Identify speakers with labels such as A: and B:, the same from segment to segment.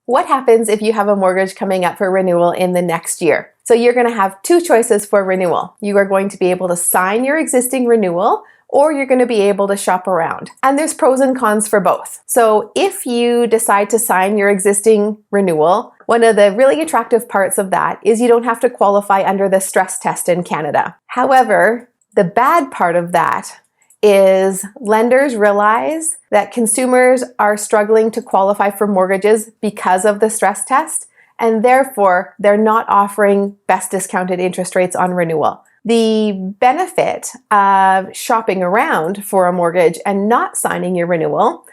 A: What happens if you have a mortgage coming up for renewal in the next year? So you're going to have two choices for renewal. You are going to be able to sign your existing renewal, or you're going to be able to shop around. And there's pros and cons for both. So if you decide to sign your existing renewal, one of the really attractive parts of that is you don't have to qualify under the stress test in Canada. However, the bad part of that is lenders realize that consumers are struggling to qualify for mortgages because of the stress test, and therefore they're not offering best discounted interest rates on renewal. The benefit of shopping around for a mortgage and not signing your renewal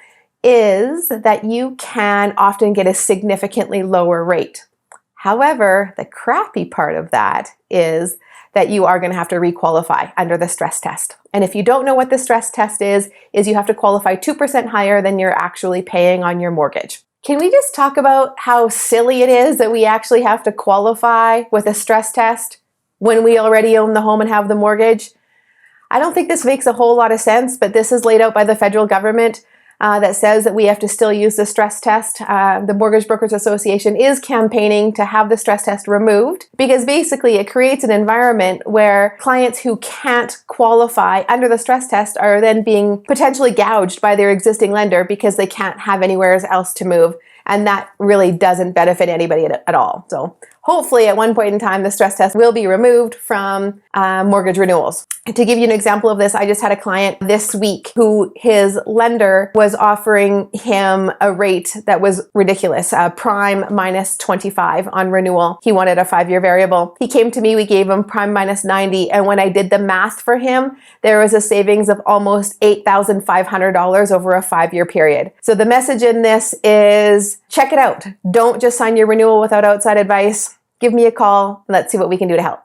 A: is that you can often get a significantly lower rate. However, the crappy part of that is that you are going to have to requalify under the stress test. And if you don't know what the stress test is you have to qualify 2% higher than you're actually paying on your mortgage. Can we just talk about how silly it is that we actually have to qualify with a stress test when we already own the home and have the mortgage? I don't think this makes a whole lot of sense, but this is laid out by the federal government that says that we have to still use the stress test. The Mortgage Brokers Association is campaigning to have the stress test removed because basically it creates an environment where clients who can't qualify under the stress test are then being potentially gouged by their existing lender because they can't have anywhere else to move. And that really doesn't benefit anybody at all. So hopefully at one point in time, the stress test will be removed from mortgage renewals. To give you an example of this, I just had a client this week who his lender was offering him a rate that was ridiculous, prime minus 25 on renewal. He wanted a 5-year variable. He came to me, we gave him prime minus 90. And when I did the math for him, there was a savings of almost $8,500 over a 5-year period. So the message in this is check it out. Don't just sign your renewal without outside advice. Give me a call. Let's see what we can do to help.